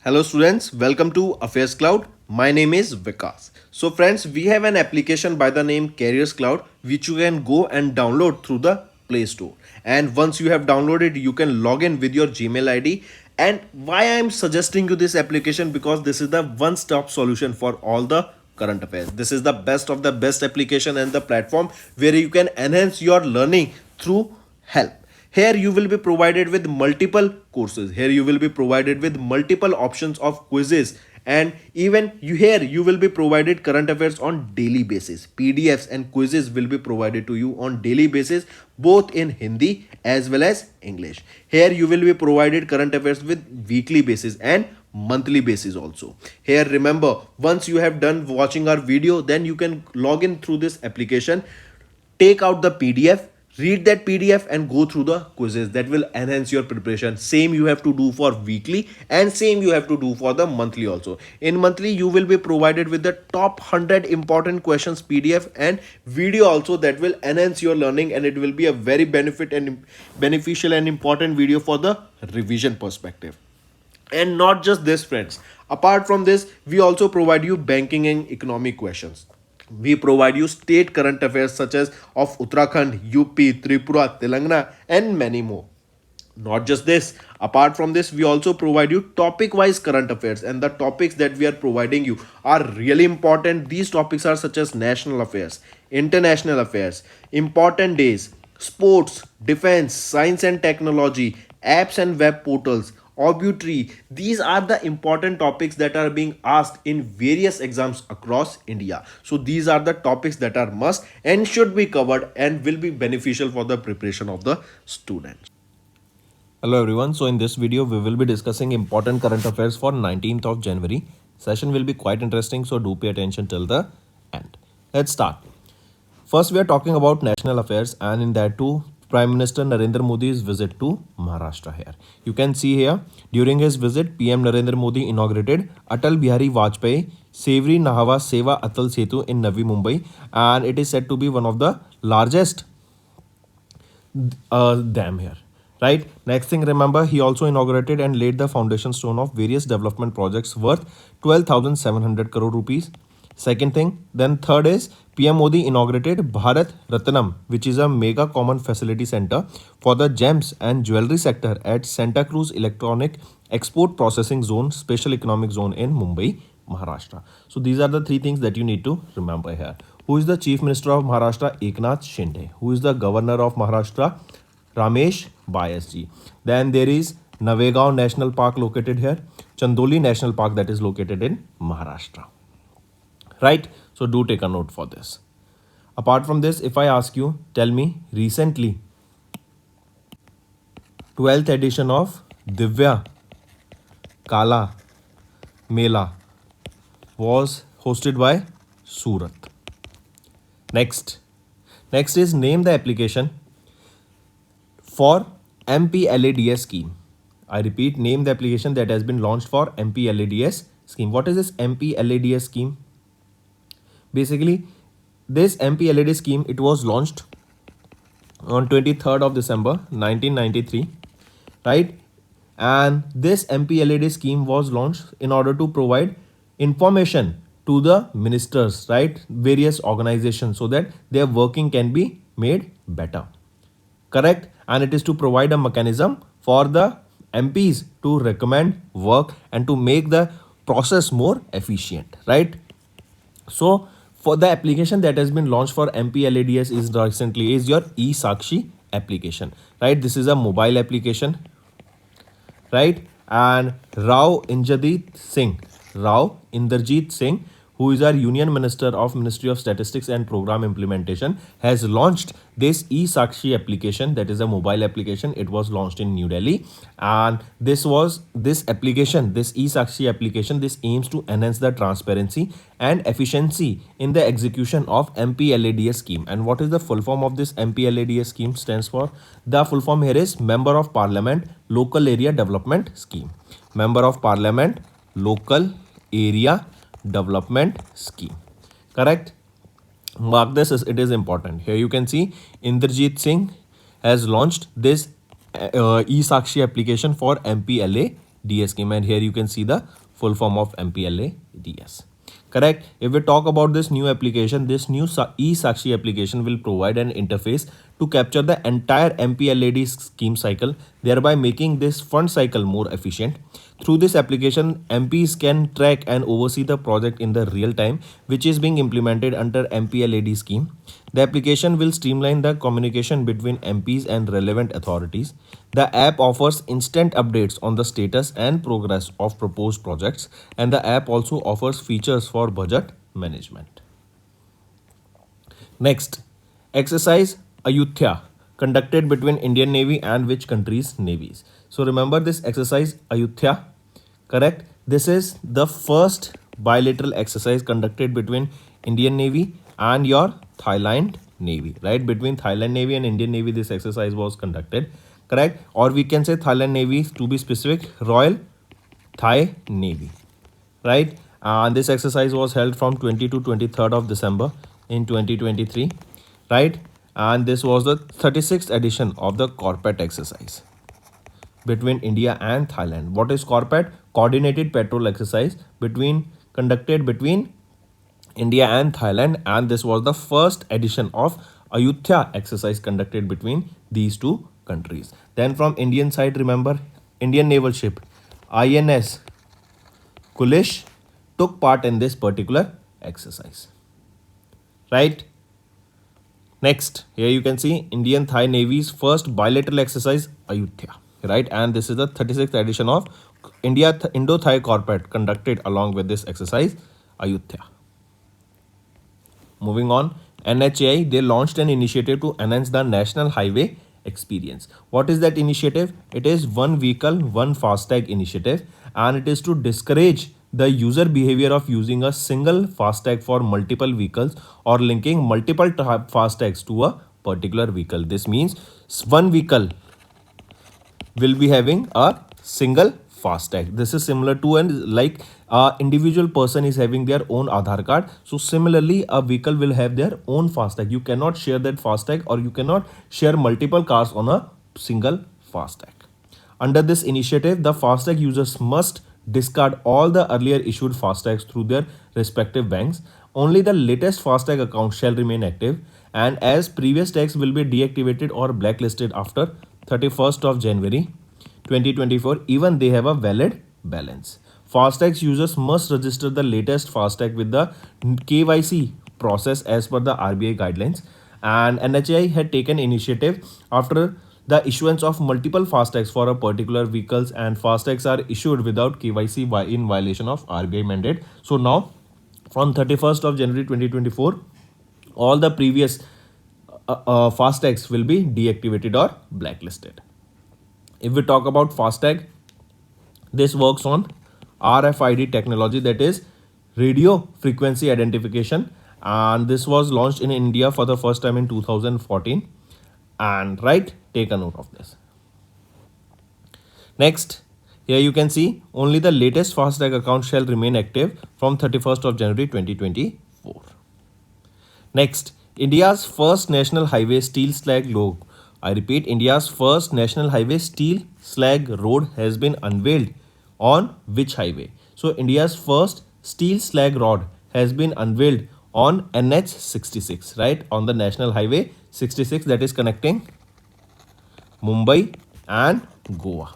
Hello students, welcome to Affairscloud. My name is Vikas. So friends, we have an application by the name Careers Cloud which you can go and download through the Play Store. And once you have downloaded, you can log in with your Gmail ID. And why I am suggesting you this application, because this is the one-stop solution for all the current affairs. This is the best of the best application and the platform where you can enhance your learning through help. Here you will be provided with multiple courses. Here you will be provided with multiple options of quizzes, and even you will be provided current affairs on daily basis. PDFs and quizzes will be provided to you on daily basis, both in Hindi as well as English. Here you will be provided current affairs with weekly basis and monthly basis also. Here remember, once you have done watching our video, then you can log in through this application, take out the PDF, read that PDF and go through the quizzes. That will enhance your preparation. Same you have to do for weekly and same you have to do for the monthly also. In monthly you will be provided with the top 100 important questions PDF and video also, that will enhance your learning, and it will be a very beneficial and important video for the revision perspective. And not just this friends, apart from this we also provide you banking and economic questions. We provide you state current affairs such as of Uttarakhand, UP, Tripura, Telangana, and many more. Not just this, apart from this, we also provide you topic wise current affairs, and the topics that we are providing you are really important. These topics are such as national affairs, international affairs, important days, sports, defense, science and technology, apps and web portals, obituary. These are the important topics that are being asked in various exams across India. So these are the topics that are must and should be covered and will be beneficial for the preparation of the students. Hello everyone. So in this video we will be discussing important current affairs for 19th of January. Session will be quite interesting, so do pay attention till the end. Let's start. First we are talking about national affairs, and in that too Prime Minister Narendra Modi's visit to Maharashtra here. You can see here, during his visit, PM Narendra Modi inaugurated Atal Bihari Vajpayee Savory Nahava Seva Atal Setu in Navi Mumbai, and it is said to be one of the largest dam here. Right. Next thing, remember, he also inaugurated and laid the foundation stone of various development projects worth 12,700 crore rupees. Second thing, then third is PM Modi inaugurated Bharat Ratnam, which is a mega common facility center for the gems and jewelry sector at Santa Cruz Electronic Export Processing Zone, Special Economic Zone in Mumbai, Maharashtra. So these are the three things that you need to remember here. Who is the Chief Minister of Maharashtra? Eknath Shinde. Who is the Governor of Maharashtra? Ramesh Bayasji. Then there is Navegaon National Park located here. Chandoli National Park, that is located in Maharashtra. Right? So do take a note for this. Apart from this, if I ask you, tell me, recently 12th edition of Divya Kala Mela was hosted by Surat. Next is name the application for MPLADS scheme. I repeat, name the application that has been launched for MPLADS scheme. What is this MPLADS scheme? Basically, this MPLAD scheme, it was launched on 23rd of December 1993, right? And this MPLAD scheme was launched in order to provide information to the ministers, right? Various organizations, so that their working can be made better. Correct? And it is to provide a mechanism for the MPs to recommend work and to make the process more efficient, right? So for the application that has been launched for MPLADS is recently is your eSakshi application, right? This is a mobile application, right? And Rao Inderjit Singh, who is our Union Minister of Ministry of Statistics and Program Implementation, has launched this eSakshi application, that is a mobile application. It was launched in New Delhi, and this eSakshi application, this aims to enhance the transparency and efficiency in the execution of MPLADS scheme. And what is the full form of this MPLADS scheme stands for? The full form here is Member of Parliament Local Area Development Scheme. Member of Parliament Local Area Development Scheme. Correct? Mark this as it is important. Here you can see Inderjit Singh has launched this eSakshi application for MPLADS DS scheme, and here you can see the full form of MPLADS. Correct. If we talk about this new application, this new e-Sakshi application will provide an interface to capture the entire MPLAD scheme cycle, thereby making this fund cycle more efficient. Through this application, MPs can track and oversee the project in the real time, which is being implemented under MPLAD scheme. The application will streamline the communication between MPs and relevant authorities. The app offers instant updates on the status and progress of proposed projects, and the app also offers features for budget management. Next, exercise Ayutthaya conducted between Indian Navy and which country's navies. So remember this exercise Ayutthaya, correct? This is the first bilateral exercise conducted between Indian Navy and your Thailand Navy, right? Between Thailand Navy and Indian Navy, this exercise was conducted, correct? Or we can say Thailand Navy, to be specific, Royal Thai Navy, right? And this exercise was held from 20 to 23rd of December in 2023, right? And this was the 36th edition of the Corpet exercise between India and Thailand. What is Corpet? Coordinated patrol exercise conducted between India and Thailand, and this was the first edition of Ayutthaya exercise conducted between these two countries. Then from Indian side, remember Indian naval ship INS Kulish took part in this particular exercise, right? Next, here you can see Indian Thai Navy's first bilateral exercise Ayutthaya, right? And this is the 36th edition of Indo-Thai Corpet conducted along with this exercise Ayutthaya. Moving on, NHAI, they launched an initiative to enhance the national highway experience. What is that initiative? It is One Vehicle, One Fastag initiative, and it is to discourage the user behavior of using a single fastag for multiple vehicles or linking multiple fastags to a particular vehicle. This means one vehicle will be having a single fastag. This is similar to like individual person is having their own Aadhaar card. So similarly, a vehicle will have their own fastag. You cannot share that fastag, or you cannot share multiple cars on a single fastag. Under this initiative, the fastag users must discard all the earlier issued fastags through their respective banks. Only the latest fastag account shall remain active, and as previous tags will be deactivated or blacklisted after 31st of January 2024, even they have a valid balance. Fastags users must register the latest fastag with the KYC process as per the RBI guidelines, and NHAI had taken initiative after the issuance of multiple fastags for a particular vehicles, and fastags are issued without KYC in violation of RBI mandate. So now from 31st of January 2024, all the previous fastags will be deactivated or blacklisted. If we talk about fastag, this works on RFID technology, that is radio frequency identification, and this was launched in India for the first time in 2014. And right, take a note of this. Next, here you can see only the latest fastag account shall remain active from 31st of January 2024. Next, India's first national highway steel slag road. I repeat, India's first national highway steel slag road has been unveiled on which highway? So India's first steel slag road has been unveiled on NH 66, right? On the national highway 66 that is connecting Mumbai and Goa.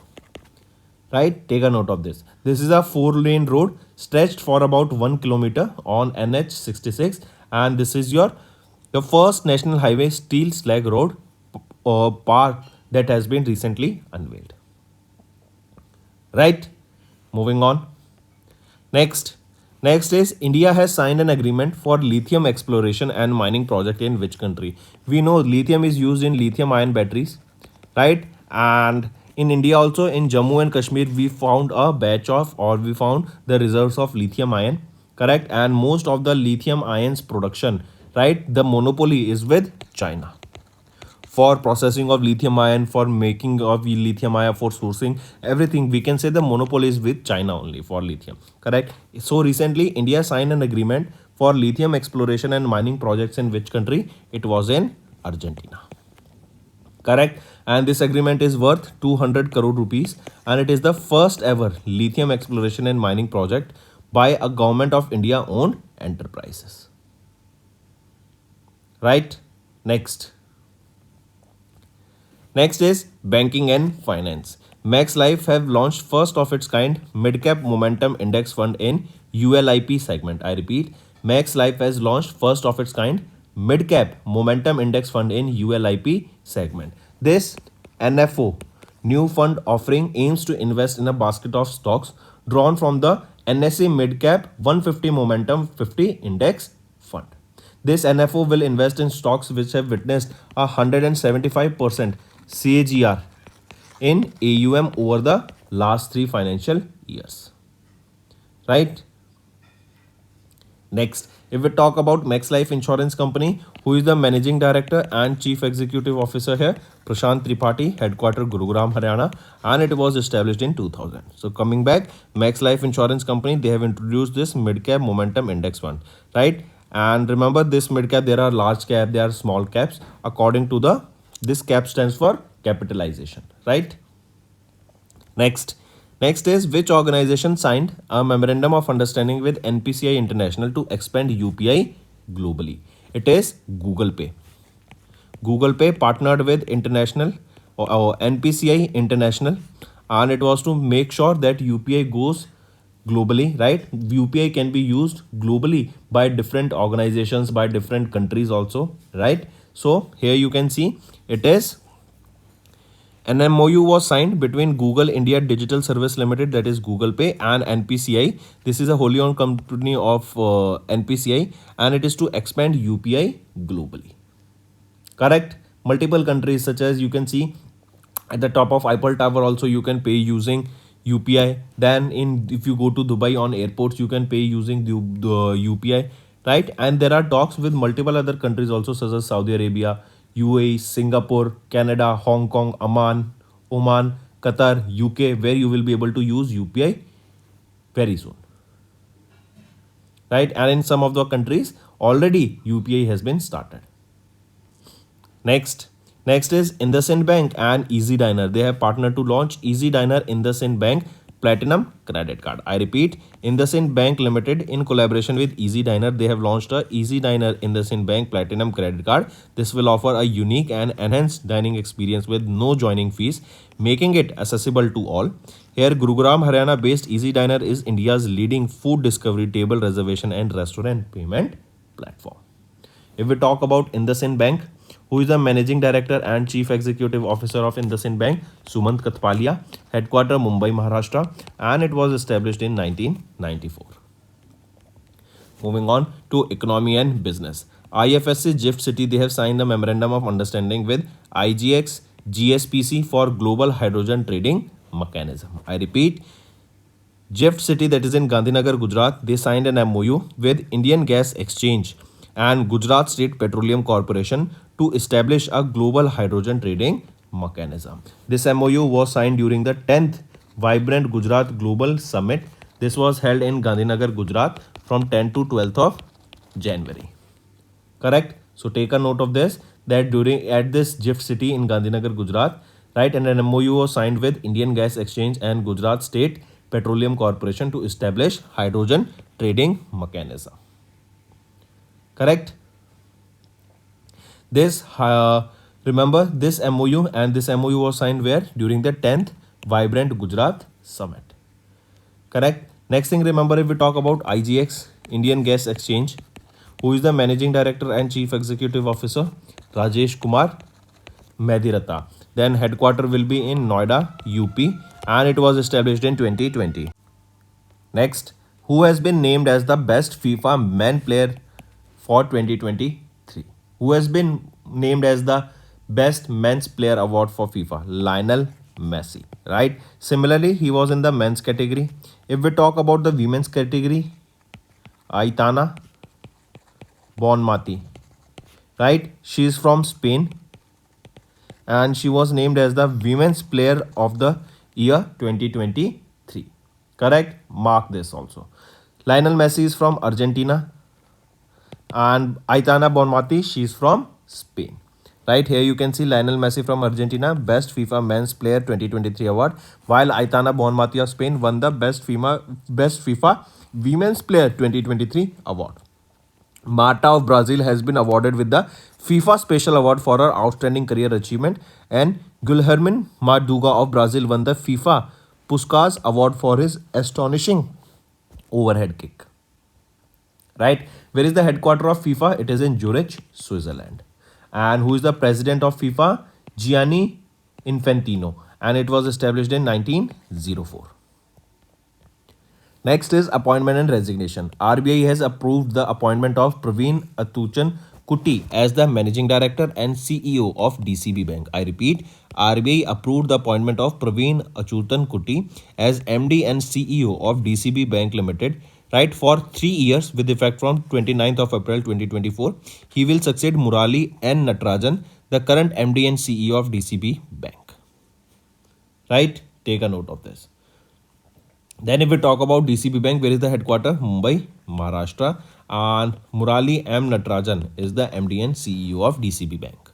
Right? Take a note of this. This is a 4-lane road stretched for about 1 kilometer on NH 66, and this is the first national highway steel slag road park that has been recently unveiled. Right? Moving on. Next is India has signed an agreement for lithium exploration and mining project in which country? We know lithium is used in lithium ion batteries, right? And in India also, in Jammu and Kashmir, we found the reserves of lithium ion, correct? And most of the lithium ions production, right, the monopoly is with China. For processing of lithium ion, for making of lithium ion, for sourcing, everything, we can say the monopoly is with China only for lithium, correct? So recently, India signed an agreement for lithium exploration and mining projects in which country? It was in Argentina. correct? And this agreement is worth 200 crore rupees, and it is the first ever lithium exploration and mining project by a government of India owned enterprises, right? Next is banking and finance. Max Life have launched first of its kind mid-cap momentum index fund in ULIP segment. I repeat, Max Life has launched first of its kind mid-cap momentum index fund in ULIP segment. This NFO new fund offering aims to invest in a basket of stocks drawn from the NSE Mid-Cap 150 Momentum 50 Index Fund. This NFO will invest in stocks which have witnessed a 175% CAGR in AUM over the last 3 financial years. Right? Next, if we talk about Max Life Insurance Company, who is the Managing Director and Chief Executive Officer here, Prashant Tripathi, headquarter Gurugram, Haryana, and it was established in 2000. So coming back, Max Life Insurance Company, they have introduced this mid-cap momentum index fund, right? And remember, this mid-cap, there are large cap, there are small caps. According to this cap stands for capitalization, right? Next is which organization signed a memorandum of understanding with NPCI International to expand UPI globally? It is Google Pay. Google Pay partnered with International or NPCI International, and it was to make sure that UPI goes globally, right? UPI can be used globally by different organizations, by different countries also, right? So here you can see it is an MOU was signed between Google India Digital Service Limited, that is Google Pay, and NPCI. This is a wholly owned company of NPCI, and it is to expand UPI globally. Correct? Multiple countries, such as you can see at the top of Eiffel Tower also you can pay using UPI. Then if you go to Dubai on airports, you can pay using the UPI, right? And there are talks with multiple other countries also, such as Saudi Arabia, UAE, Singapore, Canada, Hong Kong, Oman, Qatar, UK, where you will be able to use UPI very soon, right? And in some of the countries already UPI has been started. Next is IndusInd Bank and Easy Diner. They have partnered to launch Easy Diner IndusInd Bank Platinum Credit Card. I repeat, IndusInd Bank Limited in collaboration with Easy Diner, they have launched a Easy Diner IndusInd Bank Platinum Credit Card. This will offer a unique and enhanced dining experience with no joining fees, making it accessible to all. Here, Gurugram, Haryana based Easy Diner is India's leading food discovery, table reservation and restaurant payment platform. If we talk about IndusInd Bank, who is the Managing Director and Chief Executive Officer of IndusInd Bank, Sumant Kathpalia, headquarter Mumbai, Maharashtra, and it was established in 1994. Moving on to economy and business. IFSC GIFT City, they have signed a memorandum of understanding with IGX GSPC for global hydrogen trading mechanism. I repeat, GIFT City, that is in Gandhinagar, Gujarat, they signed an MOU with Indian Gas Exchange and Gujarat State Petroleum Corporation to establish a global hydrogen trading mechanism. This MOU was signed during the 10th Vibrant Gujarat Global Summit. This was held in Gandhinagar, Gujarat from 10 to 12th of January. Correct? So take a note of this, that at this GIFT City in Gandhinagar, Gujarat, right, and an MOU was signed with Indian Gas Exchange and Gujarat State Petroleum Corporation to establish hydrogen trading mechanism. Correct? Remember this MOU, and this MOU was signed where? During the 10th Vibrant Gujarat Summit. Correct? Next thing, remember, if we talk about IGX, Indian Gas Exchange, who is the Managing Director and Chief Executive Officer? Rajesh Kumar Medirata. Then headquarter will be in Noida, UP, and it was established in 2020. Next, who has been named as the best FIFA men player for 2023? Who has been named as the best men's player award for FIFA? Lionel Messi, right? Similarly, he was in the men's category. If we talk about the women's category, Aitana Bonmati, right? She is from Spain and she was named as the Women's Player of the Year 2023. Correct? Mark this also. Lionel Messi is from Argentina and Aitana Bonmati, she is from Spain. Right here you can see Lionel Messi from Argentina, Best FIFA Men's Player 2023 award, while Aitana Bonmati of Spain won the Best FIFA Women's Player 2023 award. Marta of Brazil has been awarded with the FIFA Special Award for her outstanding career achievement, and Guilherme Marduga of Brazil won the FIFA Puskás Award for his astonishing overhead kick. Right? Where is the headquarter of FIFA? It is in Zurich, Switzerland. And who is the president of FIFA? Gianni Infantino. And it was established in 1904. Next is appointment and resignation. RBI has approved the appointment of Praveen Atuchan Kuti as the Managing Director and CEO of DCB Bank. I repeat, RBI approved the appointment of Praveen Achutan Kuti as MD and CEO of DCB Bank Limited, right, for 3 years with effect from 29th of April 2024. He will succeed Murali N. Natarajan, the current MD and CEO of DCB Bank. Right? Take a note of this. Then if we talk about DCB Bank, where is the headquarter? Mumbai, Maharashtra. And Murali M. Natarajan is the MD and CEO of DCB Bank.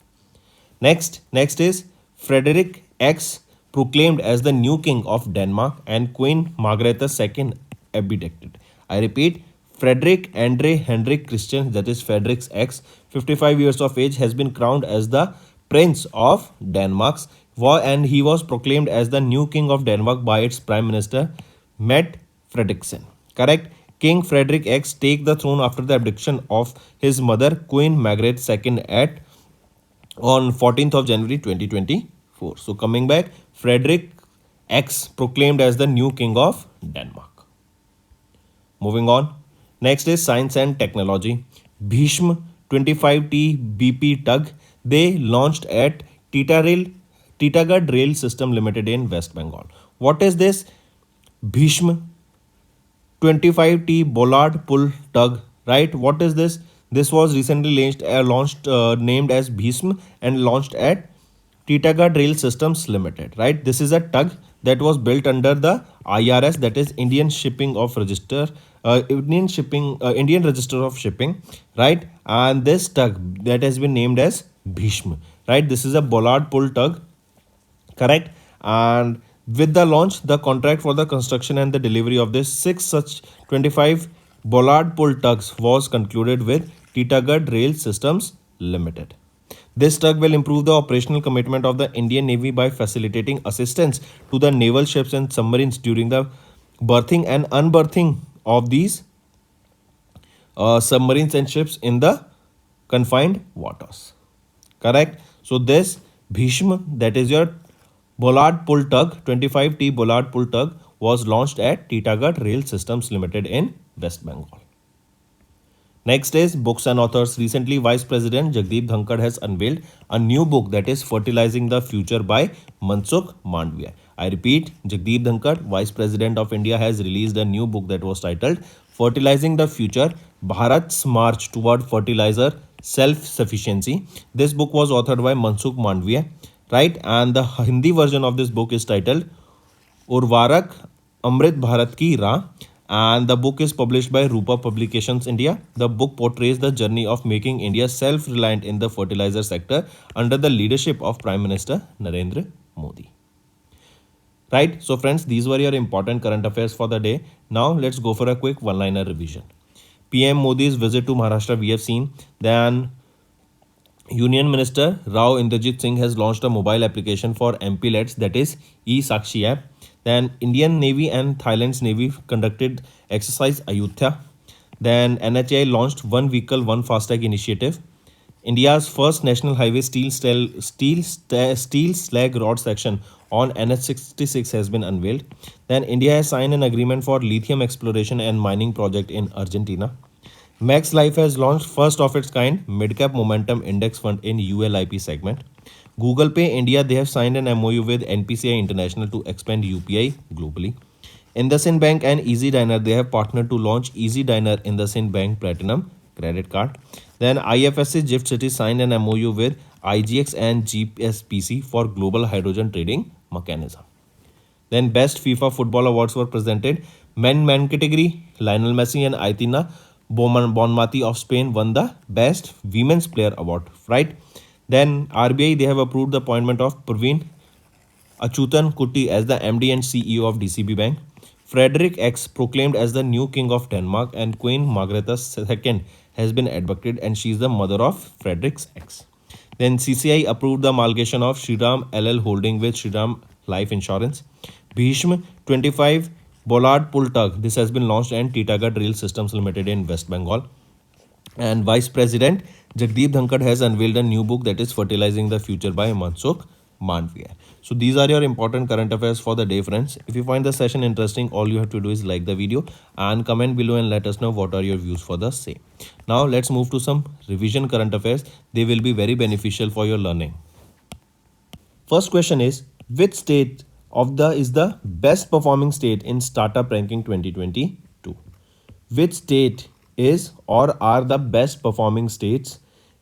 Next is Frederick X proclaimed as the new king of Denmark and Queen Margrethe II abdicated. I repeat, Frederick Andre Henrik Christian, that is Frederick X, 55 years of age, has been crowned as the Prince of Denmark, and he was proclaimed as the new king of Denmark by its Prime Minister Mette Frederiksen. Correct? King Frederick X take the throne after the abdication of his mother Queen Margaret II on 14th of January 2024. So coming back, Frederick X proclaimed as the new king of Denmark. Moving on. Next is science and technology. Bhishma 25T BP tug, they launched at Titagad Rail System Limited in West Bengal. What is this? Bhishma 25T Bollard Pull Tug, right? What is this? This was recently launched named as Bhishma and launched at Titagad Rail Systems Limited, right? This is a tug that was built under the IRS, that is Indian Shipping of Register, Indian Register of Shipping, right? And this tug that has been named as Bhishma, right? This is a Bollard Pull Tug, correct? And with the launch, the contract for the construction and the delivery of this 6 such 25 Bollard Pull tugs was concluded with Titagad Rail Systems Limited. This tug will improve the operational commitment of the Indian Navy by facilitating assistance to the naval ships and submarines during the berthing and unberthing of these submarines and ships in the confined waters. Correct? So this Bhishma, that is your Bollard Pull Tug, 25T Bollard Pull Tug, was launched at Titagad Rail Systems Limited in West Bengal. Next is books and authors. Recently, Vice President Jagdeep Dhankad has unveiled a new book, that is Fertilizing the Future by Mansukh Mandviya. I repeat, Jagdeep Dhankad, Vice President of India, has released a new book that was titled Fertilizing the Future, Bharat's March Toward Fertilizer Self-Sufficiency. This book was authored by Mansukh Mandviya, right? And the Hindi version of this book is titled Urvarak Amrit Bharat Ki Raah, and the book is published by Rupa Publications India. The book portrays the journey of making India self-reliant in the fertilizer sector under the leadership of Prime Minister Narendra Modi. Right? So friends, these were your important current affairs for the day. Now let's go for a quick one-liner revision. PM Modi's visit to Maharashtra we have seen. Then Union Minister Rao Inderjit Singh has launched a mobile application for MPLETs, that is E-Sakshi app. Then Indian Navy and Thailand's Navy conducted exercise Ayutthaya. Then NHAI launched One Vehicle, One Fastag initiative. India's first national highway steel slag rod section on NH66 has been unveiled. Then India has signed an agreement for lithium exploration and mining project in Argentina. Max Life has launched first of its kind mid-cap momentum index fund in ULIP segment. Google Pay India, they have signed an MOU with NPCI International to expand UPI globally. IndusInd Bank and Easy Diner, they have partnered to launch Easy Diner IndusInd Bank Platinum credit card. Then IFSC Gift City signed an MOU with IGX and GSPC for global hydrogen trading mechanism. Then Best FIFA Football Awards were presented. Men category, Lionel Messi and Aitina Bonmati of Spain won the Best Women's Player Award, right? Then RBI, they have approved the appointment of Praveen Achutan Kutty as the MD and CEO of DCB Bank. Frederick X proclaimed as the new king of Denmark, and Queen Margrethe II has been advocated, and she is the mother of Frederick X. Then CCI approved the amalgamation of Shriram LL Holding with Shriram Life Insurance. Bhishma 25 Bollard Pull Tug. This has been launched, and Titagarh Rail Systems Limited in West Bengal. And Vice President Jagdeep Dhankad has unveiled a new book, that is Fertilizing the Future by Mansukh Mandviya. So these are your important current affairs for the day, friends. If you find the session interesting, all you have to do is like the video and comment below and let us know what are your views for the same. Now let's move to some revision current affairs. They will be very beneficial for your learning. First question is, which state of the is the best performing state in startup ranking 2022? Which state is or are the best performing states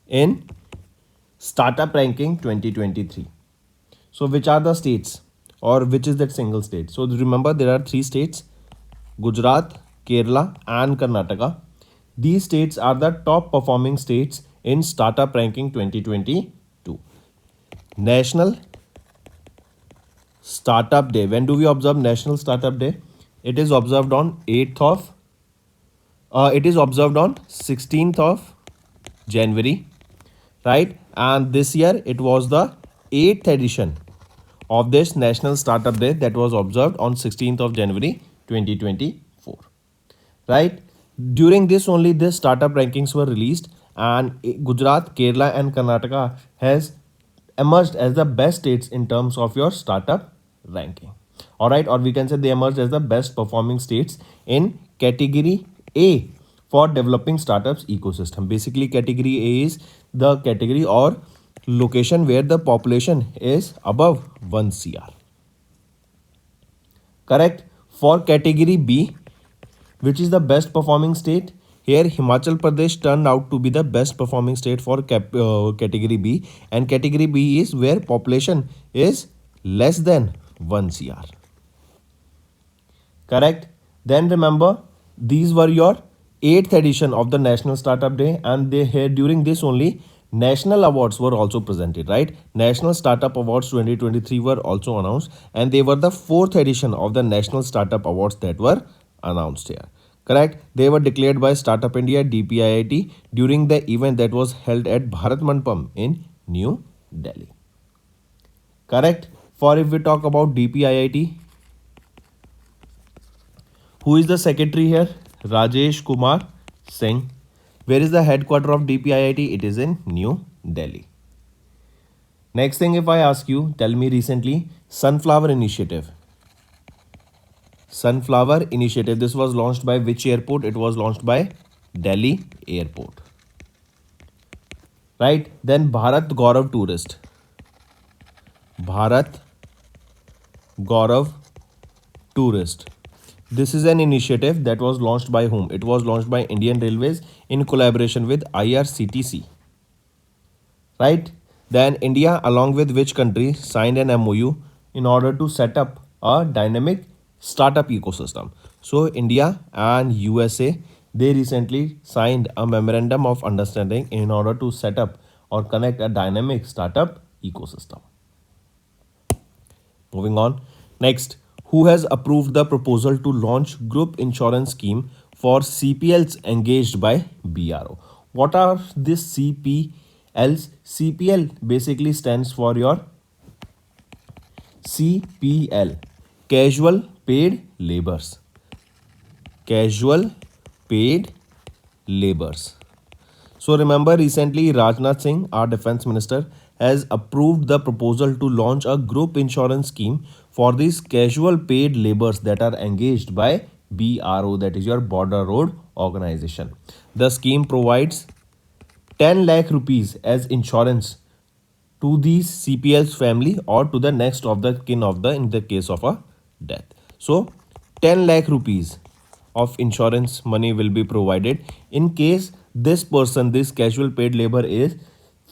in startup ranking 2023? So which are the states, or which is that single state? So remember, there are three states: Gujarat, Kerala and Karnataka. These states are the top performing states in startup ranking 2022. National Startup Day. When do we observe National Startup Day? It is observed on 16th of January, right? And this year it was the 8th edition of this National Startup Day that was observed on 16th of January 2024, right? During this only the startup rankings were released, and Gujarat, Kerala and Karnataka has emerged as the best states in terms of your startup ranking. All right, or we can say they emerged as the best performing states in category A for developing startups ecosystem. Basically, category A is the category or location where the population is above 1 CR. Correct. For category B, which is the best performing state, here Himachal Pradesh turned out to be the best performing state for category B, and category B is where population is less than 1 CR. Correct. Then remember, these were your 8th edition of the National Startup Day, and they here during this only national awards were also presented, right? National Startup Awards 2023 were also announced, and they were the 4th edition of the National Startup Awards that were announced here. Correct. They were declared by Startup India DPIIT during the event that was held at Bharat Mandapam in New Delhi. Correct. For if we talk about DPIIT, who is the secretary here? Rajesh Kumar Singh. Where is the headquarter of DPIIT? It is in New Delhi. Next thing, if I ask you, tell me recently, Sunflower Initiative. Sunflower Initiative. This was launched by which airport? It was launched by Delhi Airport. Right. Then Bharat Gaurav Tourist. Bharat Gaurav Tourist. This is an initiative that was launched by whom? It was launched by Indian Railways in collaboration with IRCTC. Right? Then India, along with which country, signed an MOU in order to set up a dynamic startup ecosystem. So India and USA, they recently signed a memorandum of understanding in order to set up or connect a dynamic startup ecosystem. Moving on. Next, who has approved the proposal to launch group insurance scheme for CPLs engaged by BRO? What are these CPLs? CPL basically stands for your CPL, Casual Paid Laborers. Casual Paid Laborers. So remember, recently Rajnath Singh, our defense minister, has approved the proposal to launch a group insurance scheme for these casual paid laborers that are engaged by BRO, that is your Border Road Organization. The scheme provides 10 lakh rupees as insurance to these CPL's family or to the next of the kin of the in the case of a death. So 10 lakh rupees of insurance money will be provided in case this person, this casual paid labor, is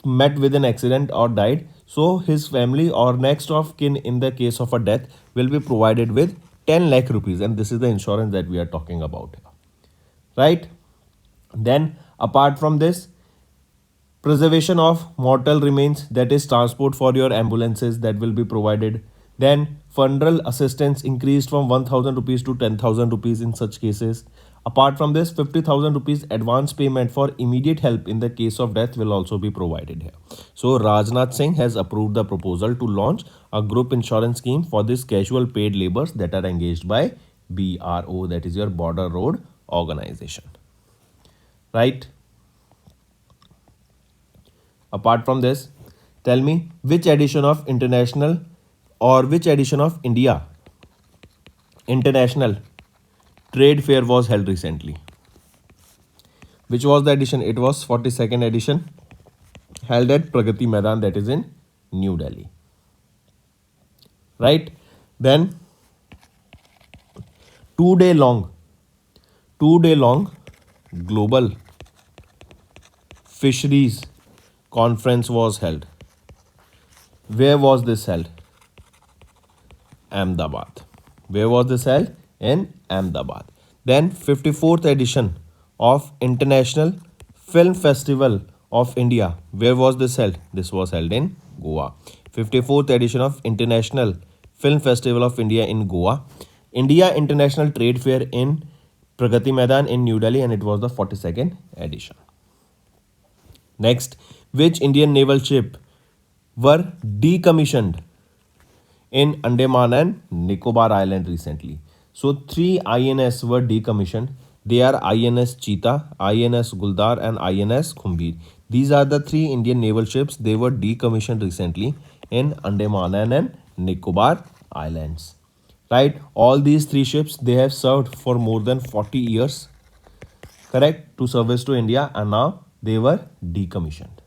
met with an accident or died. So his family or next of kin in the case of a death will be provided with 10 lakh rupees, and this is the insurance that we are talking about, right? Then apart from this, preservation of mortal remains, that is transport for your ambulances that will be provided. Then funeral assistance increased from 1000 rupees to 10,000 rupees in such cases. Apart from this, 50,000 rupees advance payment for immediate help in the case of death will also be provided here. So Rajnath Singh has approved the proposal to launch a group insurance scheme for this casual paid laborers that are engaged by BRO, that is your Border Road Organization, right? Apart from this, tell me which edition of international or which edition of India International Trade Fair was held recently. Which was the edition? It was 42nd edition held at Pragati Maidan, that is in New Delhi. Right? Then 2 day long global fisheries conference was held. Where was this held? Ahmedabad. Where was this held? In Ahmedabad. Then 54th edition of International Film Festival of India. Where was this held? This was held in Goa. 54th edition of International Film Festival of India in Goa. India International Trade Fair in Pragati Maidan in New Delhi, and it was the 42nd edition. Next, which Indian naval ship were decommissioned in Andaman and Nicobar Island recently? So 3 INS were decommissioned. They are INS Cheetah, INS Guldar and INS Khumbir. These are the 3 Indian naval ships. They were decommissioned recently in Andaman and Nicobar Islands. Right? All these 3 ships, they have served for more than 40 years, correct, to service to India, and now they were decommissioned.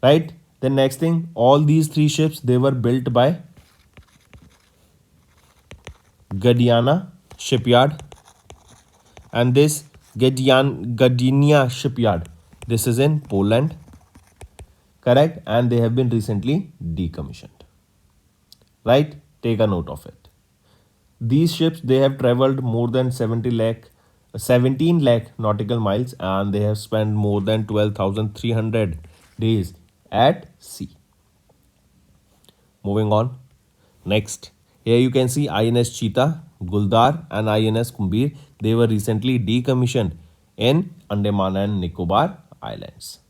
Right? The next thing, all these 3 ships, they were built by Gadiana shipyard, and this Gdynia shipyard, this is in Poland, correct, and they have been recently decommissioned. Right? Take a note of it. These ships, they have traveled more than 17 lakh nautical miles, and they have spent more than 12,300 days at sea. Moving on. Next, here you can see INS Cheetah, Guldar and INS Kumbir. They were recently decommissioned in Andaman and Nicobar Islands.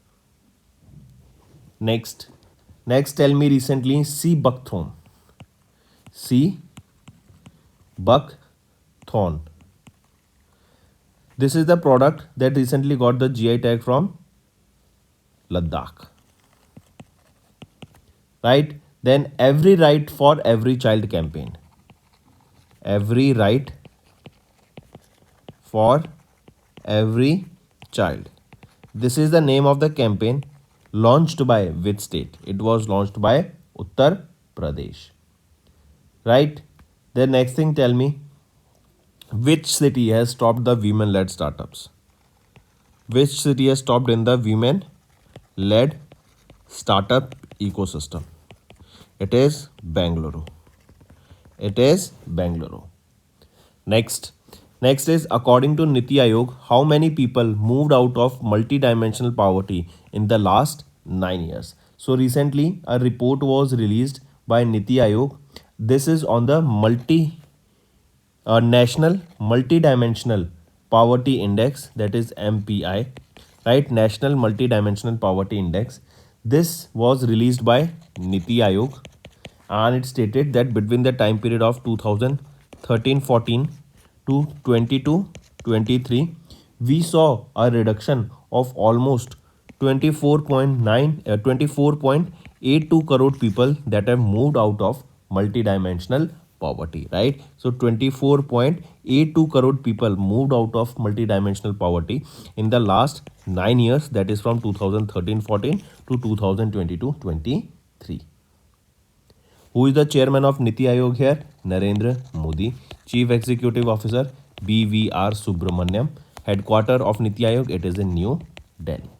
Next, tell me recently sea buckthorn. Sea buckthorn. This is the product that recently got the GI tag from Ladakh. Right? Then every right for every child campaign. Every right for every child. This is the name of the campaign, launched by which state? It was launched by Uttar Pradesh. Right? The next thing, tell me which city has stopped the women-led startups? Which city has stopped in the women-led startup ecosystem? It is Bangalore. It is Bangalore. Next is, according to Niti Aayog, how many people moved out of multidimensional poverty in the last 9 years? So recently a report was released by Niti Aayog. This is on the National Multidimensional Poverty Index, that is MPI, right? National Multidimensional Poverty Index. This was released by Niti Aayog, and it stated that between the time period of 2013-14 to 22-23, we saw a reduction of almost 24.82 crore people that have moved out of multidimensional poverty, right? So 24.82 crore people moved out of multidimensional poverty in the last 9 years, that is from 2013-14 to 2022-23. Who is the chairman of Niti Aayog here? Narendra Modi. Chief Executive Officer BVR Subramaniam. Headquarter of Niti Aayog, it is in New Delhi.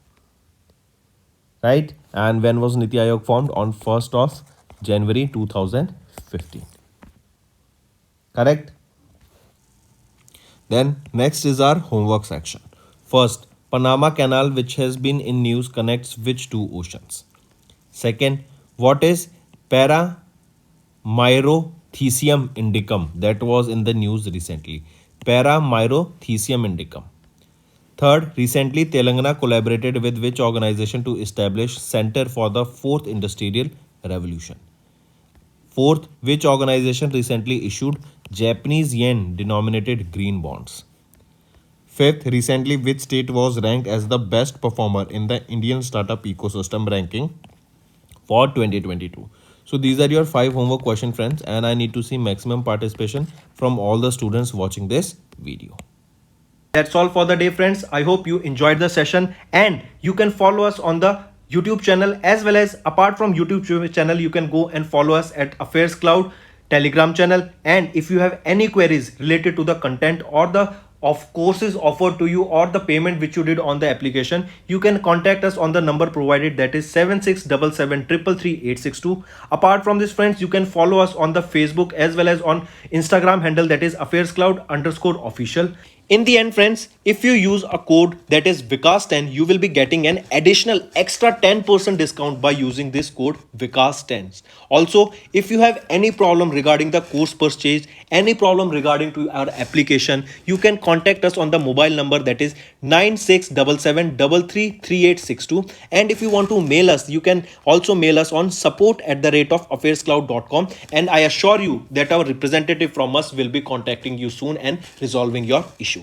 Right? And when was Niti Aayog formed? On 1st of January 2015. Correct? Then next is our homework section. First, Panama Canal, which has been in news, connects which two oceans? Second, what is Paramyrothecium indicum? That was in the news recently. Paramyrothecium indicum. Third, recently Telangana collaborated with which organization to establish Center for the Fourth Industrial Revolution? Fourth, which organization recently issued Japanese yen denominated green bonds? Fifth, recently which state was ranked as the best performer in the Indian startup ecosystem ranking for 2022? So these are your 5 homework question, friends, and I need to see maximum participation from all the students watching this video. That's all for the day, friends. I hope you enjoyed the session, and you can follow us on the YouTube channel, as well as apart from YouTube channel, you can go and follow us at Affairscloud Telegram channel. And if you have any queries related to the content or the of courses offered to you or the payment which you did on the application, you can contact us on the number provided, that is 7677333862. Apart from this, friends, you can follow us on the Facebook as well as on Instagram handle, that is Affairscloud_official. In the end, friends, if you use a code that is Vikas10, you will be getting an additional extra 10% discount by using this code Vikas10. Also, if you have any problem regarding the course purchase, any problem regarding to our application, you can contact us on the mobile number, that is 9677333862. And if you want to mail us, you can also mail us on support@affairscloud.com, and I assure you that our representative from us will be contacting you soon and resolving your issue.